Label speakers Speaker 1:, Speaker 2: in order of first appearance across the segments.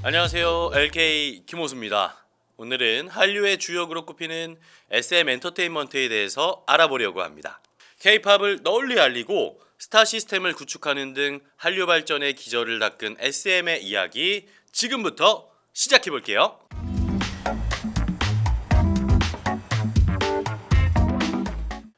Speaker 1: 안녕하세요. LK 김호수입니다. 오늘은 한류의 주역으로 꼽히는 SM 엔터테인먼트에 대해서 알아보려고 합니다. K-팝을 널리 알리고 스타 시스템을 구축하는 등 한류 발전의 기저를 닦은 SM의 이야기 지금부터 시작해 볼게요.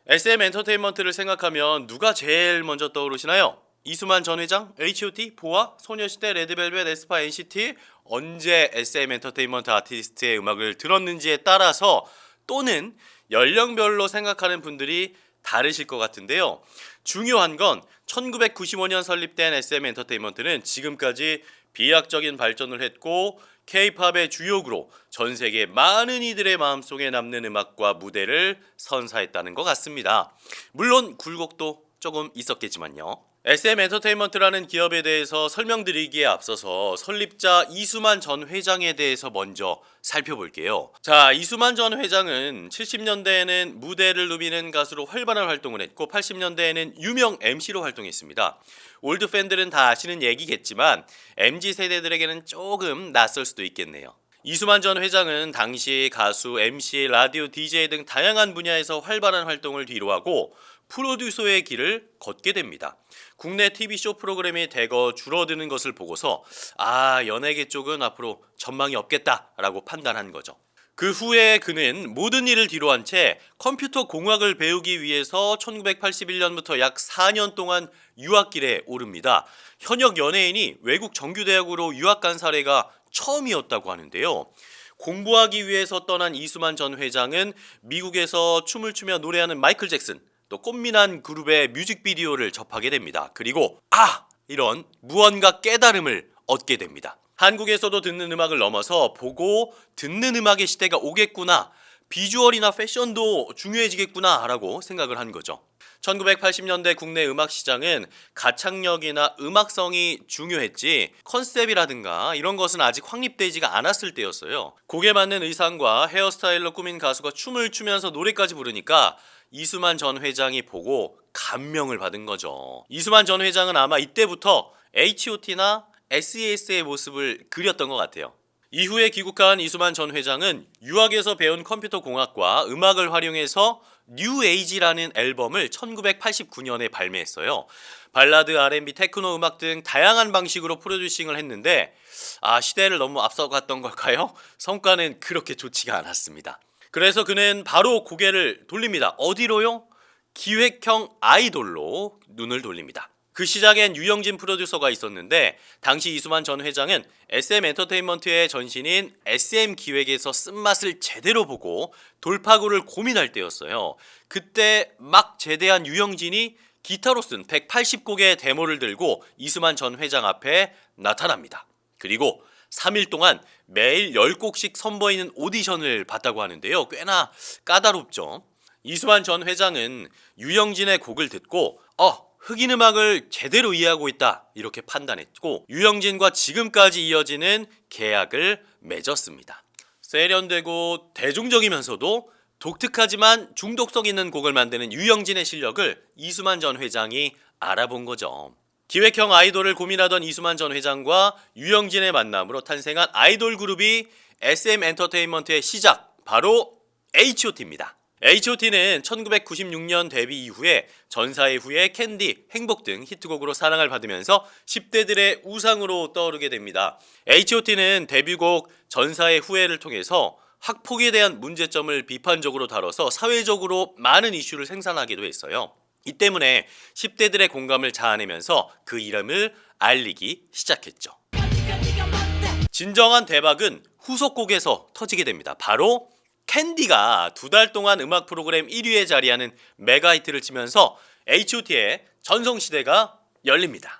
Speaker 1: SM 엔터테인먼트를 생각하면 누가 제일 먼저 떠오르시나요? 이수만 전 회장, H.O.T, 보아, 소녀시대, 레드벨벳, 에스파, NCT 언제 SM 엔터테인먼트 아티스트의 음악을 들었는지에 따라서 또는 연령별로 생각하는 분들이 다르실 것 같은데요. 중요한 건 1995년 설립된 SM 엔터테인먼트는 지금까지 비약적인 발전을 했고 K-팝의 주역으로 전 세계 많은 이들의 마음속에 남는 음악과 무대를 선사했다는 것 같습니다. 물론 굴곡도 조금 있었겠지만요. SM 엔터테인먼트라는 기업에 대해서 설명드리기에 앞서서 설립자 이수만 전 회장에 대해서 먼저 살펴볼게요. 자, 이수만 전 회장은 70년대에는 무대를 누비는 가수로 활발한 활동을 했고 80년대에는 유명 MC로 활동했습니다. 올드 팬들은 다 아시는 얘기겠지만 MZ 세대들에게는 조금 낯설 수도 있겠네요. 이수만 전 회장은 당시 가수, MC, 라디오, DJ 등 다양한 분야에서 활발한 활동을 뒤로하고 프로듀서의 길을 걷게 됩니다. 국내 TV쇼 프로그램이 대거 줄어드는 것을 보고서 연예계 쪽은 앞으로 전망이 없겠다라고 판단한 거죠. 그 후에 그는 모든 일을 뒤로한 채 컴퓨터 공학을 배우기 위해서 1981년부터 약 4년 동안 유학길에 오릅니다. 현역 연예인이 외국 정규대학으로 유학 간 사례가 처음이었다고 하는데요. 공부하기 위해서 떠난 이수만 전 회장은 미국에서 춤을 추며 노래하는 마이클 잭슨, 또 꽃미남 그룹의 뮤직비디오를 접하게 됩니다. 그리고 이런 무언가 깨달음을 얻게 됩니다. 한국에서도 듣는 음악을 넘어서 보고 듣는 음악의 시대가 오겠구나, 비주얼이나 패션도 중요해지겠구나 라고 생각을 한 거죠. 1980년대 국내 음악 시장은 가창력이나 음악성이 중요했지 컨셉이라든가 이런 것은 아직 확립되지가 않았을 때였어요. 곡에 맞는 의상과 헤어스타일로 꾸민 가수가 춤을 추면서 노래까지 부르니까 이수만 전 회장이 보고 감명을 받은 거죠. 이수만 전 회장은 아마 이때부터 H.O.T나 SES의 모습을 그렸던 것 같아요. 이후에 귀국한 이수만 전 회장은 유학에서 배운 컴퓨터 공학과 음악을 활용해서 뉴 에이지라는 앨범을 1989년에 발매했어요. 발라드, R&B, 테크노 음악 등 다양한 방식으로 프로듀싱을 했는데 시대를 너무 앞서갔던 걸까요? 성과는 그렇게 좋지가 않았습니다. 그래서 그는 바로 고개를 돌립니다. 어디로요? 기획형 아이돌로 눈을 돌립니다. 그 시작엔 유영진 프로듀서가 있었는데 당시 이수만 전 회장은 SM 엔터테인먼트의 전신인 SM 기획에서 쓴맛을 제대로 보고 돌파구를 고민할 때였어요. 그때 막 제대한 유영진이 기타로 쓴 180곡의 데모를 들고 이수만 전 회장 앞에 나타납니다. 그리고 3일 동안 매일 10곡씩 선보이는 오디션을 봤다고 하는데요. 꽤나 까다롭죠. 이수만 전 회장은 유영진의 곡을 듣고 흑인 음악을 제대로 이해하고 있다 이렇게 판단했고 유영진과 지금까지 이어지는 계약을 맺었습니다. 세련되고 대중적이면서도 독특하지만 중독성 있는 곡을 만드는 유영진의 실력을 이수만 전 회장이 알아본 거죠. 기획형 아이돌을 고민하던 이수만 전 회장과 유영진의 만남으로 탄생한 아이돌 그룹이 SM 엔터테인먼트의 시작, 바로 H.O.T입니다. H.O.T는 1996년 데뷔 이후에 전사의 후예, 캔디, 행복 등 히트곡으로 사랑을 받으면서 10대들의 우상으로 떠오르게 됩니다. H.O.T는 데뷔곡 전사의 후예를 통해서 학폭에 대한 문제점을 비판적으로 다뤄서 사회적으로 많은 이슈를 생산하기도 했어요. 이 때문에 10대들의 공감을 자아내면서 그 이름을 알리기 시작했죠. 진정한 대박은 후속곡에서 터지게 됩니다. 바로 캔디가 2달 동안 음악 프로그램 1위에 자리하는 메가 히트를 치면서 H.O.T의 전성시대가 열립니다.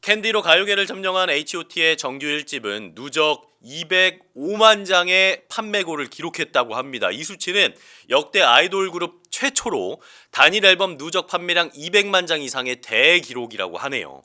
Speaker 1: 캔디로 가요계를 점령한 H.O.T의 정규 1집은 누적 205만 장의 판매고를 기록했다고 합니다. 이 수치는 역대 아이돌 그룹 최초로 단일 앨범 누적 판매량 200만 장 이상의 대기록이라고 하네요.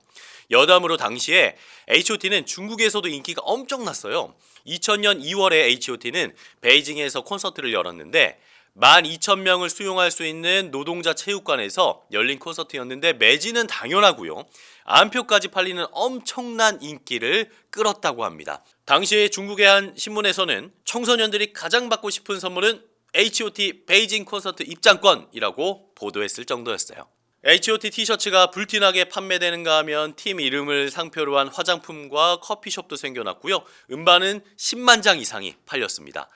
Speaker 1: 여담으로 당시에 H.O.T는 중국에서도 인기가 엄청났어요. 2000년 2월에 H.O.T는 베이징에서 콘서트를 열었는데 12,000명을 수용할 수 있는 노동자 체육관에서 열린 콘서트였는데 매진은 당연하고요. 안표까지 팔리는 엄청난 인기를 끌었다고 합니다. 당시 중국의 한 신문에서는 청소년들이 가장 받고 싶은 선물은 H.O.T 베이징 콘서트 입장권이라고 보도했을 정도였어요. H.O.T 티셔츠가 불티나게 판매되는가 하면 팀 이름을 상표로 한 화장품과 커피숍도 생겨났고요. 음반은 10만 장 이상이 팔렸습니다.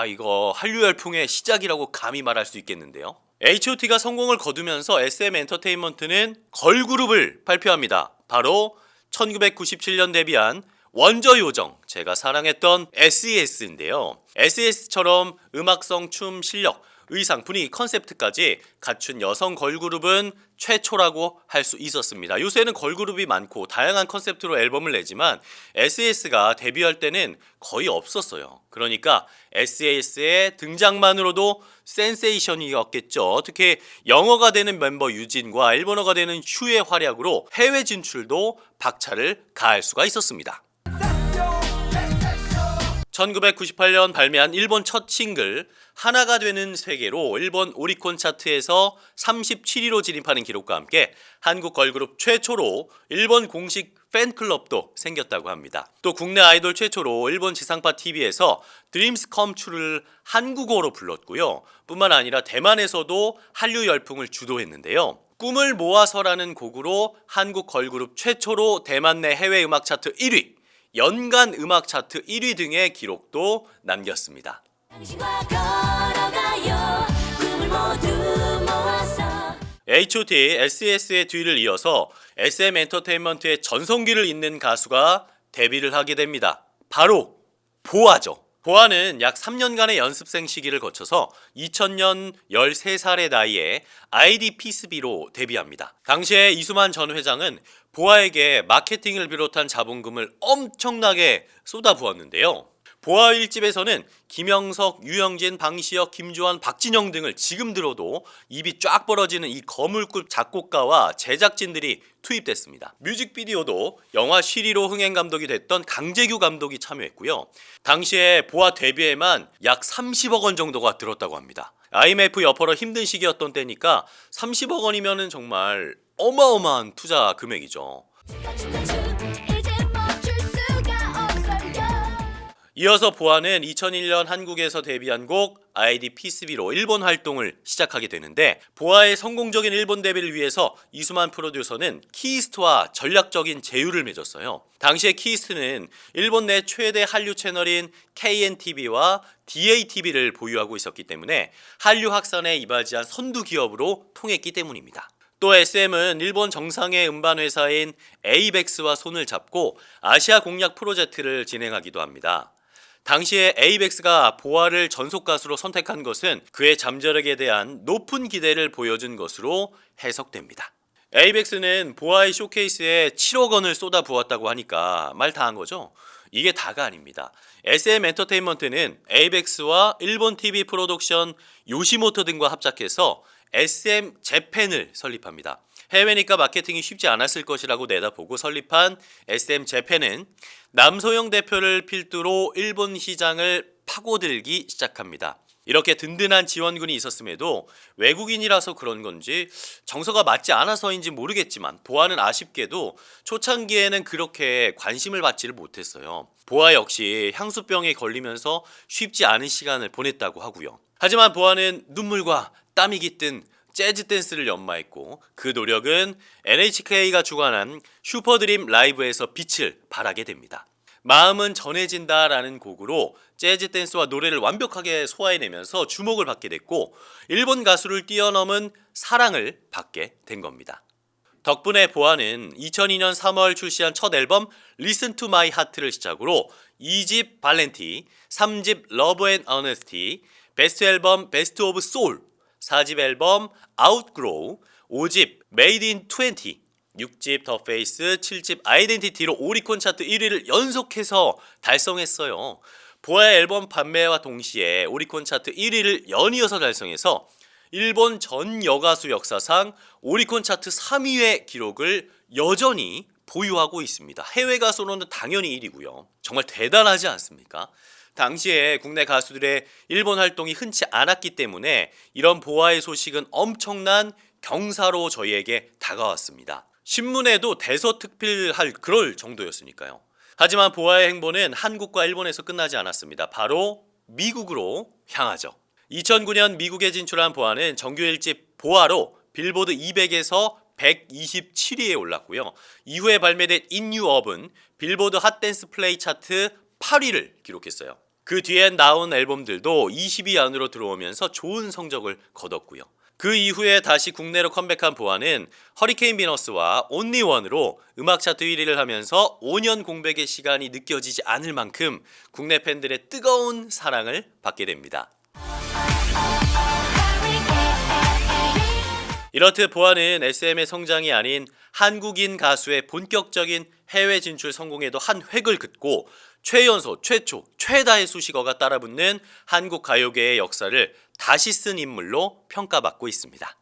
Speaker 1: 이거 한류 열풍의 시작이라고 감히 말할 수 있겠는데요. H.O.T가 성공을 거두면서 SM 엔터테인먼트는 걸그룹을 발표합니다. 바로 1997년 데뷔한 원조 요정, 제가 사랑했던 SES인데요. SES처럼 음악성, 춤, 실력, 의상, 분위기, 컨셉트까지 갖춘 여성 걸그룹은 최초라고 할 수 있었습니다. 요새는 걸그룹이 많고 다양한 컨셉트로 앨범을 내지만 SES가 데뷔할 때는 거의 없었어요. 그러니까 SES의 등장만으로도 센세이션이었겠죠. 특히 영어가 되는 멤버 유진과 일본어가 되는 슈의 활약으로 해외 진출도 박차를 가할 수가 있었습니다. 1998년 발매한 일본 첫 싱글 하나가 되는 세계로 일본 오리콘 차트에서 37위로 진입하는 기록과 함께 한국 걸그룹 최초로 일본 공식 팬클럽도 생겼다고 합니다. 또 국내 아이돌 최초로 일본 지상파 TV에서 Dreams Come True를 한국어로 불렀고요. 뿐만 아니라 대만에서도 한류 열풍을 주도했는데요. 꿈을 모아서라는 곡으로 한국 걸그룹 최초로 대만 내 해외 음악 차트 1위, 연간 음악 차트 1위 등의 기록도 남겼습니다. H.O.T, SES의 뒤를 이어서 SM 엔터테인먼트의 전성기를 잇는 가수가 데뷔를 하게 됩니다. 바로 보아죠. 보아는 약 3년간의 연습생 시기를 거쳐서 2000년 13살의 나이에 아이디 피스비로 데뷔합니다. 당시에 이수만 전 회장은 보아에게 마케팅을 비롯한 자본금을 엄청나게 쏟아부었는데요. 보아 1집에서는 김영석, 유영진, 방시혁, 김주환, 박진영 등을 지금 들어도 입이 쫙 벌어지는 이 거물급 작곡가와 제작진들이 투입됐습니다. 뮤직비디오도 영화 쉬리로 흥행 감독이 됐던 강재규 감독이 참여했고요. 당시에 보아 데뷔에만 약 30억 원 정도가 들었다고 합니다. IMF 여파로 힘든 시기였던 때니까 30억 원이면은 정말 어마어마한 투자 금액이죠. 이어서 보아는 2001년 한국에서 데뷔한 곡 아이디 피스비로 일본 활동을 시작하게 되는데 보아의 성공적인 일본 데뷔를 위해서 이수만 프로듀서는 키이스트와 전략적인 제휴를 맺었어요. 당시에 키이스트는 일본 내 최대 한류 채널인 KNTV와 DATV를 보유하고 있었기 때문에 한류 확산에 이바지한 선두 기업으로 통했기 때문입니다. 또 SM은 일본 정상의 음반 회사인 에이벡스와 손을 잡고 아시아 공략 프로젝트를 진행하기도 합니다. 당시에 에이벡스가 보아를 전속 가수로 선택한 것은 그의 잠재력에 대한 높은 기대를 보여준 것으로 해석됩니다. 에이벡스는 보아의 쇼케이스에 7억 원을 쏟아부었다고 하니까 말 다 한 거죠? 이게 다가 아닙니다. SM 엔터테인먼트는 에이벡스와 일본 TV 프로덕션 요시모토 등과 합작해서 SM 재팬을 설립합니다. 해외니까 마케팅이 쉽지 않았을 것이라고 내다보고 설립한 SM 재팬은 남소영 대표를 필두로 일본 시장을 파고들기 시작합니다. 이렇게 든든한 지원군이 있었음에도 외국인이라서 그런 건지 정서가 맞지 않아서인지 모르겠지만 보아는 아쉽게도 초창기에는 그렇게 관심을 받지를 못했어요. 보아 역시 향수병에 걸리면서 쉽지 않은 시간을 보냈다고 하고요. 하지만 보아는 눈물과 땀이 깃든 재즈 댄스를 연마했고 그 노력은 NHK가 주관한 슈퍼드림 라이브에서 빛을 발하게 됩니다. 마음은 전해진다라는 곡으로 재즈 댄스와 노래를 완벽하게 소화해내면서 주목을 받게 됐고 일본 가수를 뛰어넘은 사랑을 받게 된 겁니다. 덕분에 보아는 2002년 3월 출시한 첫 앨범 Listen to My Heart를 시작으로 2집 발렌티, 3집 Love and Honesty, 베스트 앨범 Best of Soul, 4집 앨범 Outgrow, 5집 Made in 20, 6집 The Face, 7집 Identity로 오리콘 차트 1위를 연속해서 달성했어요. 보아의 앨범 판매와 동시에 오리콘 차트 1위를 연이어서 달성해서 일본 전 여가수 역사상 오리콘 차트 3위의 기록을 여전히 보유하고 있습니다. 해외 가수로는 당연히 1위고요. 정말 대단하지 않습니까? 당시에 국내 가수들의 일본 활동이 흔치 않았기 때문에 이런 보아의 소식은 엄청난 경사로 저희에게 다가왔습니다. 신문에도 대서특필할 그럴 정도였으니까요. 하지만 보아의 행보는 한국과 일본에서 끝나지 않았습니다. 바로 미국으로 향하죠. 2009년 미국에 진출한 보아는 정규 1집 보아로 빌보드 200에서 127위에 올랐고요. 이후에 발매된 In You Up은 빌보드 핫댄스 플레이 차트 8위를 기록했어요. 그 뒤엔 나온 앨범들도 20위 안으로 들어오면서 좋은 성적을 거뒀고요. 그 이후에 다시 국내로 컴백한 보아는 허리케인 비너스와 온리 원으로 음악 차트 1위를 하면서 5년 공백의 시간이 느껴지지 않을 만큼 국내 팬들의 뜨거운 사랑을 받게 됩니다. 이렇듯 보아는 SM의 성장이 아닌 한국인 가수의 본격적인 해외 진출 성공에도 한 획을 긋고 최연소, 최초, 최다의 수식어가 따라붙는 한국 가요계의 역사를 다시 쓴 인물로 평가받고 있습니다.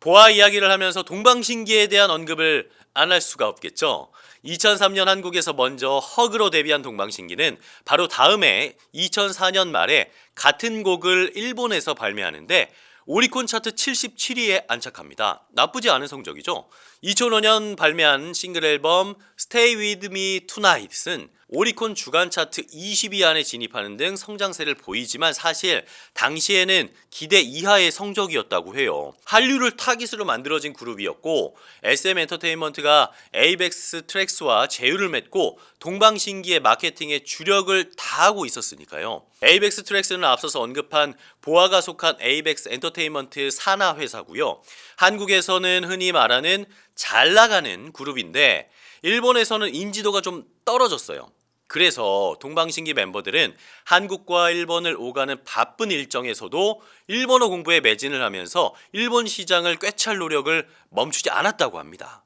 Speaker 1: 보아 이야기를 하면서 동방신기에 대한 언급을 안 할 수가 없겠죠. 2003년 한국에서 먼저 허그로 데뷔한 동방신기는 바로 다음해 2004년 말에 같은 곡을 일본에서 발매하는데 오리콘 차트 77위에 안착합니다. 나쁘지 않은 성적이죠. 2005년 발매한 싱글 앨범 Stay With Me Tonight은 오리콘 주간 차트 20위 안에 진입하는 등 성장세를 보이지만 사실 당시에는 기대 이하의 성적이었다고 해요. 한류를 타깃으로 만들어진 그룹이었고 SM 엔터테인먼트가 에이벡스 트랙스와 제휴를 맺고 동방신기의 마케팅에 주력을 다하고 있었으니까요. 에이벡스 트랙스는 앞서서 언급한 보아가 속한 에이벡스 엔터테인먼트 산하 회사고요. 한국에서는 흔히 말하는 잘 나가는 그룹인데 일본에서는 인지도가 좀 떨어졌어요. 그래서 동방신기 멤버들은 한국과 일본을 오가는 바쁜 일정에서도 일본어 공부에 매진을 하면서 일본 시장을 꿰찰 노력을 멈추지 않았다고 합니다.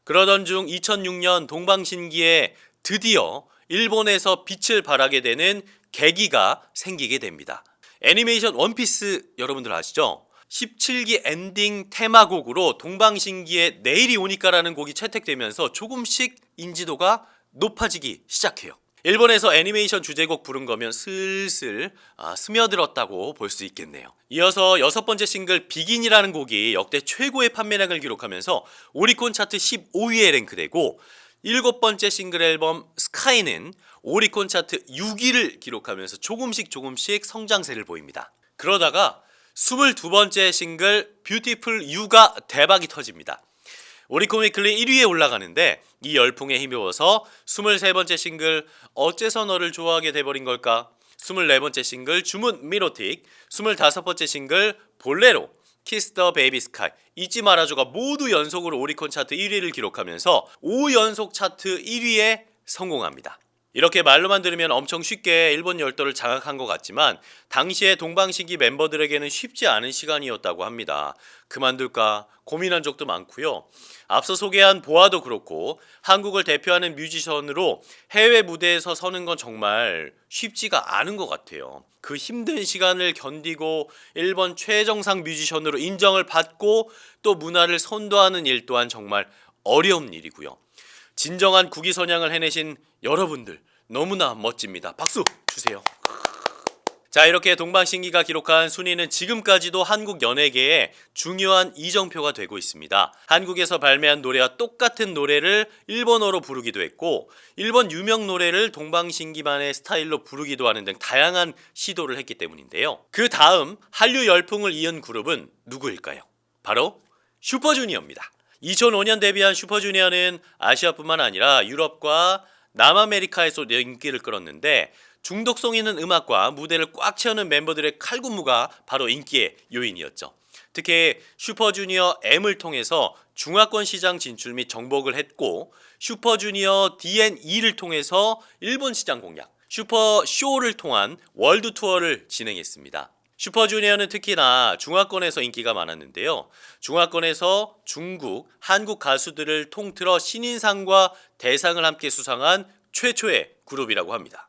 Speaker 1: 그러던 중 2006년 동방신기에 드디어 일본에서 빛을 발하게 되는 계기가 생기게 됩니다. 애니메이션 원피스 여러분들 아시죠? 17기 엔딩 테마곡으로 동방신기의 내일이 오니까라는 곡이 채택되면서 조금씩 인지도가 높아지기 시작해요. 일본에서 애니메이션 주제곡 부른 거면 슬슬 스며들었다고 볼 수 있겠네요. 이어서 6번째 싱글 비긴이라는 곡이 역대 최고의 판매량을 기록하면서 오리콘 차트 15위에 랭크되고 7번째 싱글 앨범 스카이는 오리콘 차트 6위를 기록하면서 조금씩 성장세를 보입니다. 그러다가 22번째 싱글 뷰티풀 유가 대박이 터집니다. 오리콘 위클리 1위에 올라가는데 이 열풍에 힘입어서 23번째 싱글 어째서 너를 좋아하게 돼버린 걸까? 24번째 싱글 주문 미로틱, 25번째 싱글 볼레로, 키스 더 베이비 스카이, 잊지 말아줘가 모두 연속으로 오리콘 차트 1위를 기록하면서 5연속 차트 1위에 성공합니다. 이렇게 말로만 들으면 엄청 쉽게 일본 열도를 장악한 것 같지만 당시에 동방신기 멤버들에게는 쉽지 않은 시간이었다고 합니다. 그만둘까 고민한 적도 많고요. 앞서 소개한 보아도 그렇고 한국을 대표하는 뮤지션으로 해외 무대에서 서는 건 정말 쉽지가 않은 것 같아요. 그 힘든 시간을 견디고 일본 최정상 뮤지션으로 인정을 받고 또 문화를 선도하는 일 또한 정말 어려운 일이고요. 진정한 국위선양을 해내신 여러분들 너무나 멋집니다. 박수 주세요. 자, 이렇게 동방신기가 기록한 순위는 지금까지도 한국 연예계의 중요한 이정표가 되고 있습니다. 한국에서 발매한 노래와 똑같은 노래를 일본어로 부르기도 했고 일본 유명 노래를 동방신기만의 스타일로 부르기도 하는 등 다양한 시도를 했기 때문인데요. 그 다음 한류 열풍을 이은 그룹은 누구일까요? 바로 슈퍼주니어입니다. 2005년 데뷔한 슈퍼주니어는 아시아뿐만 아니라 유럽과 남아메리카에서 인기를 끌었는데 중독성 있는 음악과 무대를 꽉 채우는 멤버들의 칼군무가 바로 인기의 요인이었죠. 특히 슈퍼주니어 M을 통해서 중화권 시장 진출 및 정복을 했고 슈퍼주니어 D&E를 통해서 일본 시장 공략, 슈퍼쇼를 통한 월드 투어를 진행했습니다. 슈퍼주니어는 특히나 중화권에서 인기가 많았는데요. 중화권에서 중국, 한국 가수들을 통틀어 신인상과 대상을 함께 수상한 최초의 그룹이라고 합니다.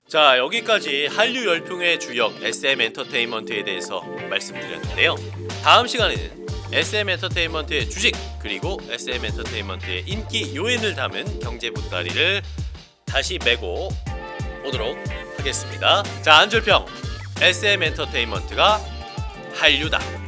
Speaker 1: 자, 여기까지 한류 열풍의 주역 SM 엔터테인먼트에 대해서 말씀드렸는데요. 다음 시간에는 SM 엔터테인먼트의 주식 그리고 SM 엔터테인먼트의 인기 요인을 담은 경제 보따리를 다시 메고 오도록 하겠습니다. 자, 안줄평 SM 엔터테인먼트가 한류다.